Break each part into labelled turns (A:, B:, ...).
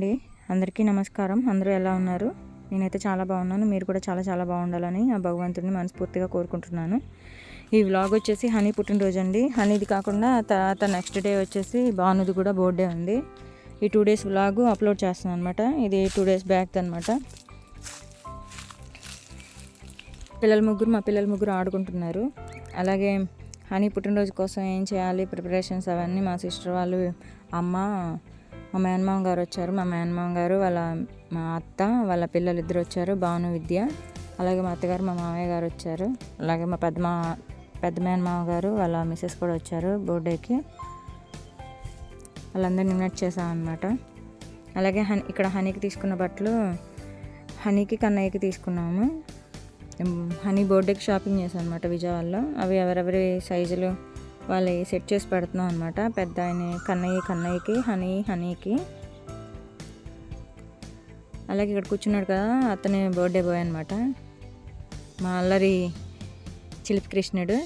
A: అండి. అందరికీ నమస్కారం. అందరూ ఎలా ఉన్నారు? నేనైతే చాలా బాగున్నాను. మీరు కూడా చాలా చాలా బాగుండాలని ఆ భగవంతుడిని మనస్ఫూర్తిగా కోరుకుంటున్నాను. ఈ వ్లాగ్ వచ్చేసి హనీ పుట్టినరోజు అండి. హనీది కాకుండా తర్వాత నెక్స్ట్ డే వచ్చేసి భానుది కూడా బర్త్డే ఉంది. ఈ 2 days వ్లాగ్ అప్లోడ్ చేస్తున్నాను అనమాట. ఇది 2 days బ్యాక్ అనమాట. మా పిల్లలు ముగ్గురు ఆడుకుంటున్నారు. అలాగే హనీ పుట్టినరోజు కోసం ఏం చేయాలి ప్రిపరేషన్స్ అవన్నీ మా సిస్టర్ వాళ్ళు, అమ్మ, మా మేనమామ గారు వచ్చారు. మా మేనమామ గారు మా అత్త వాళ్ళ పిల్లలు ఇద్దరు వచ్చారు, భాను, విద్య. అలాగే మా అత్తగారు, మా మామయ్య గారు వచ్చారు. అలాగే మా పెద్ద మేనమామ గారు వాళ్ళ మిస్సెస్ కూడా వచ్చారు బర్త్డేకి. వాళ్ళందరినీ ఇన్వైట్ చేసామన్నమాట. అలాగే ఇక్కడ హనీకి తీసుకున్న బట్టలు హనీకి కన్నయ్యకి తీసుకున్నాము. హనీ బర్త్డేకి షాపింగ్ చేసాం అనమాట విజయవాడలో. అవి ఎవరెవరి సైజులు వాళ్ళు సెట్ చేసి పెడుతున్నాం అనమాట. పెద్ద ఆయన కన్నయ్యకి, హనీకి. అలాగే ఇక్కడ కూర్చున్నాడు కదా, అతని బర్త్డే బాయ్ అనమాట. మా అల్లరి చిలిపి కృష్ణుడు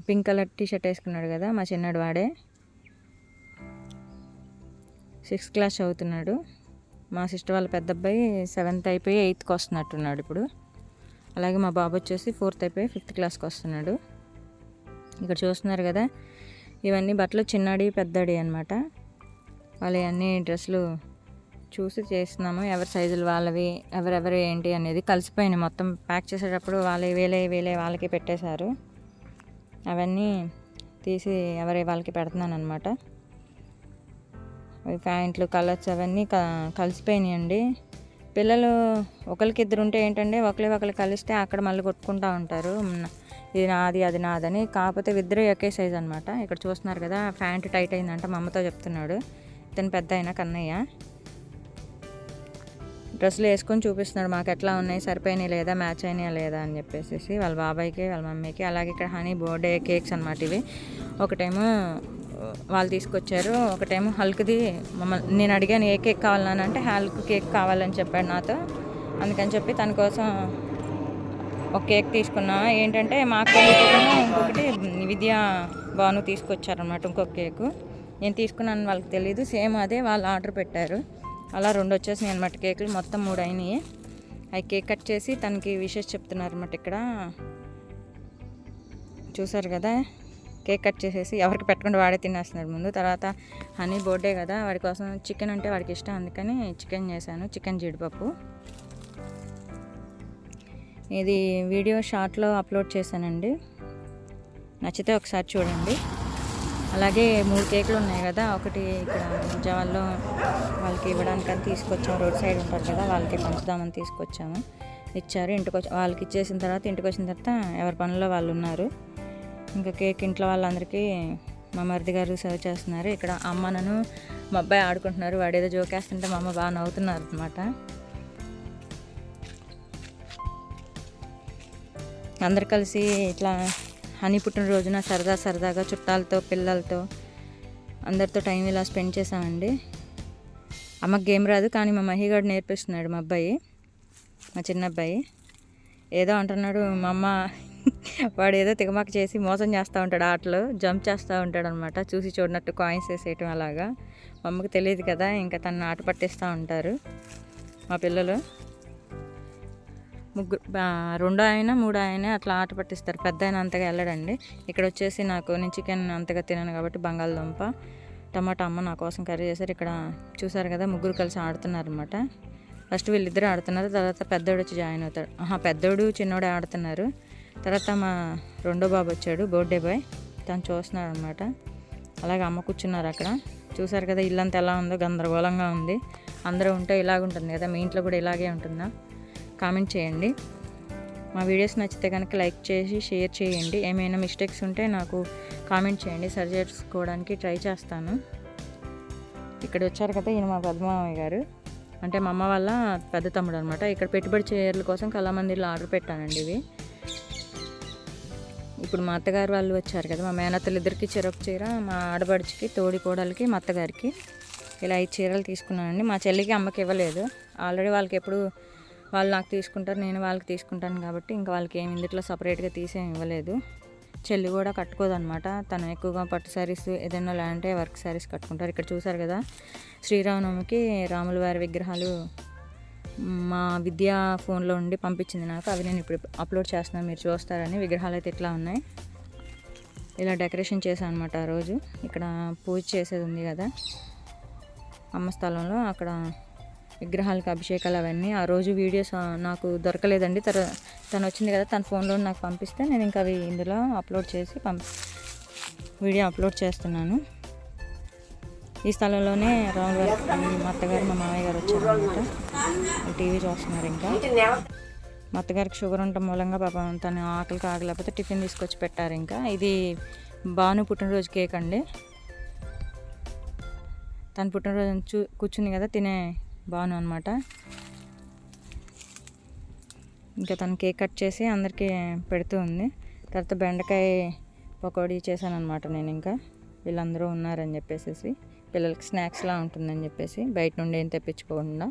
A: పింక్ కలర్ టీషర్ట్ వేసుకున్నాడు కదా, మా చిన్నాడు వాడే. 6th class చదువుతున్నాడు. మా సిస్టర్ వాళ్ళ పెద్ద అబ్బాయి 7th అయిపోయి 8th వస్తున్నట్టున్నాడు ఇప్పుడు. అలాగే మా బాబు వచ్చేసి 4th అయిపోయి 5th classకి వస్తున్నాడు. ఇక్కడ చూస్తున్నారు కదా, ఇవన్నీ బట్టలు చిన్నాడి పెద్దడి అనమాట. వాళ్ళు అన్ని డ్రెస్సులు చూసి చేస్తున్నాము. ఎవరి సైజులు వాళ్ళవి, ఎవరెవరు ఏంటి అనేది కలిసిపోయినాయి. మొత్తం ప్యాక్ చేసేటప్పుడు వేలే వాళ్ళకి పెట్టేశారు. అవన్నీ తీసి వాళ్ళకి పెడుతున్నాను అనమాట. ప్యాంట్లు కలర్స్ అవన్నీ కలిసిపోయినాయండి. పిల్లలు ఒకరికిద్దరు ఉంటే ఏంటంటే ఒకరికి కలిస్తే అక్కడ మళ్ళీ కొట్టుకుంటూ ఉంటారు, ఇది నాది అది నాదని. కాకపోతే ఇద్దరు ఒకే సైజ్ అనమాట. ఇక్కడ చూస్తున్నారు కదా, ప్యాంట్ టైట్ అయిందంట. మా అమ్మతో చెప్తున్నాడు. ఇతను పెద్ద అయినా కన్నయ్య డ్రెస్సులు వేసుకొని చూపిస్తున్నాడు మాకు ఎట్లా ఉన్నాయి, సరిపోయినాయి లేదా, మ్యాచ్ అయినాయా లేదా అని చెప్పేసి వాళ్ళ బాబాయ్కి వాళ్ళ మమ్మీకి. అలాగే ఇక్కడ హనీ బర్త్డే కేక్స్ అనమాట ఇవి. ఒకటేమో వాళ్ళు తీసుకొచ్చారు, ఒకటేమో హల్క్ది. నేను అడిగాను ఏ కేక్ కావాలనంటే హల్క్ కేక్ కావాలని చెప్పాడు నాతో. అందుకని చెప్పి తన కోసం ఒక కేక్ తీసుకున్నా. ఏంటంటే మాకు ఇంకొకటి విద్య, భాను తీసుకొచ్చారనమాట ఇంకొక కేకు. నేను తీసుకున్నాను వాళ్ళకి తెలీదు. సేమ్ అదే వాళ్ళు ఆర్డర్ పెట్టారు. అలా 2 వచ్చేసినాయి అనమాట కేకులు. మొత్తం 3 అయినాయి. అవి కేక్ కట్ చేసి తనకి విషెస్ చెప్తున్నారు అనమాట. ఇక్కడ చూసారు కదా, కేక్ కట్ చేసేసి ఎవరికి పెట్టకుండా వాడే తినేస్తున్నాడు ముందు. తర్వాత హనీ బర్త్డే కదా, వాడి కోసం చికెన్ అంటే వాడికి ఇష్టం, అందుకని చికెన్ చేశాను, చికెన్ జీడిపప్పు. ఇది వీడియో షార్ట్లో అప్లోడ్ చేశానండి, నచ్చితే ఒకసారి చూడండి. అలాగే 3 కేకులు ఉన్నాయి కదా, ఒకటి ఇక్కడ విజయవాడలో వాళ్ళకి ఇవ్వడానికని తీసుకొచ్చాము. రోడ్ సైడ్ ఉంటారు కదా, వాళ్ళకి పంచుదామని తీసుకొచ్చాము. ఇచ్చారు. వాళ్ళకి ఇచ్చేసిన తర్వాత ఇంటికి వచ్చిన తర్వాత ఎవరి పనుల్లో వాళ్ళు ఉన్నారు. ఇంకా కేక్ ఇంట్లో వాళ్ళందరికీ మా మరిది గారు సర్వ్ చేస్తున్నారు. ఇక్కడ అమ్మ నన్ను మా అబ్బాయి ఆడుకుంటున్నారు. వాడు ఏదో జోకేస్తుంటే మా అమ్మ బాగా నవ్వుతున్నారు అనమాట. అందరు కలిసి ఇట్లా హనీ పుట్టినరోజున సరదాగా చుట్టాలతో, పిల్లలతో, అందరితో టైం ఇలా స్పెండ్ చేసామండి. అమ్మకి గేమ్ రాదు, కానీ మా మహిగాడు నేర్పిస్తున్నాడు మా అబ్బాయి, మా చిన్న అబ్బాయి. ఏదో అంటున్నాడు మా అమ్మ. వాడు ఏదో తికమక చేసి మోసం చేస్తూ ఉంటాడు, ఆటలో జంప్ చేస్తూ ఉంటాడు అనమాట. చూసి చూడనట్టు కాయిన్స్ వేసేయటం అలాగా. మా అమ్మకి తెలియదు కదా, ఇంకా తను ఆట పట్టిస్తూ ఉంటారు మా పిల్లలు. 2 అయినా 3 అయినా అట్లా ఆట పట్టిస్తారు. పెద్ద అయినా అంతగా వెళ్ళడండి. ఇక్కడ వచ్చేసి నేను చికెన్ అంతగా తినను కాబట్టి బంగాళదుంప, టమాటా అమ్మ నా కోసం కర్రీ చేశారు. ఇక్కడ చూసారు కదా, ముగ్గురు కలిసి ఆడుతున్నారు అనమాట. ఫస్ట్ వీళ్ళిద్దరు ఆడుతున్నారు, తర్వాత పెద్దోడు వచ్చి జాయిన్ అవుతాడు. పెద్దోడు చిన్నోడే ఆడుతున్నారు. తర్వాత మా రెండో బాబు వచ్చాడు, బర్త్డే బాయ్, తను చూస్తున్నాడు అనమాట. అలాగే అమ్మ కూర్చున్నారు అక్కడ. చూసారు కదా, ఇల్లంతా ఎలా ఉందో, గందరగోళంగా ఉంది. అందరూ ఉంటే ఇలాగుంటుంది కదా, మీ ఇంట్లో కూడా ఇలాగే ఉంటుందా? కామెంట్ చేయండి. మా వీడియోస్ నచ్చితే కనుక లైక్ చేసి షేర్ చేయండి. ఏమైనా మిస్టేక్స్ ఉంటే నాకు కామెంట్ చేయండి, సరి చేసుకోవడానికి ట్రై చేస్తాను. ఇక్కడ వచ్చారు కదా, ఈయన మా పెద్దమామయ్య గారు, అంటే మా అమ్మ వాళ్ళ పెద్ద తమ్ముడు అనమాట. ఇక్కడ పెట్టుబడి చీరల కోసం కళామందిర్లో ఆర్డర్ పెట్టానండి ఇవి. ఇప్పుడు మా అత్తగారు వాళ్ళు వచ్చారు కదా, మా మేనత్తలు ఇద్దరికి చెరొక చీర, మా ఆడబడిచికి, తోడి కోడలికి, మా అత్తగారికి ఇలా 5 చీరలు తీసుకున్నానండి. మా చెల్లికి అమ్మకి ఇవ్వలేదు. ఆల్రెడీ వాళ్ళకి ఎప్పుడు వాళ్ళు నాకు తీసుకుంటారు, నేను వాళ్ళకి తీసుకుంటాను కాబట్టి ఇంకా వాళ్ళకి ఏమి ఇందులో సపరేట్గా తీసేమి ఇవ్వలేదు. చెల్లి కూడా కట్టుకోదనమాట. తను ఎక్కువగా పట్టు శారీస్ ఏదైనా లేదంటే వర్క్ శారీస్ కట్టుకుంటారు. ఇక్కడ చూసారు కదా, శ్రీరామనవమికి రాముల వారి విగ్రహాలు మా విద్యా ఫోన్లో ఉండి పంపించింది నాకు. అవి నేను ఇప్పుడు అప్లోడ్ చేస్తున్నాను, మీరు చూస్తారని. విగ్రహాలు అయితే ఇట్లా ఉన్నాయి. ఇలా డెకరేషన్ చేశాను అనమాట. ఆ రోజు ఇక్కడ పూజ చేసేది ఉంది కదా అమ్మ స్థలంలో, అక్కడ విగ్రహాలకు అభిషేకాలు అవన్నీ. ఆ రోజు వీడియోస్ నాకు దొరకలేదండి. తను వచ్చింది కదా, తన ఫోన్లో నాకు పంపిస్తే నేను ఇంకా అవి ఇందులో అప్లోడ్ చేసి వీడియో అప్లోడ్ చేస్తున్నాను. ఈ స్థలంలోనే రాముల వారి మా అత్తగారు మా మామయ్య గారు వచ్చారనమాట. టీవీ చూస్తున్నారు. ఇంకా మా అత్తగారికి షుగర్ ఉండటం మూలంగా పాపం తను ఆకలికి ఆగలేకపోతే టిఫిన్ తీసుకొచ్చి పెట్టారు. ఇంకా ఇది భాను పుట్టినరోజు కేక్ అండి. తను పుట్టినరోజు కూర్చుంది కదా తినే భాను అనమాట. ఇంకా తను కేక్ కట్ చేసి అందరికీ పెడుతూ ఉంది. తర్వాత బెండకాయ పకోడీ చేశాను అనమాట నేను. ఇంకా వీళ్ళందరూ ఉన్నారని చెప్పేసి పిల్లలకి స్నాక్స్లా ఉంటుందని చెప్పేసి బయట నుండి ఏం తెప్పించుకోకుండా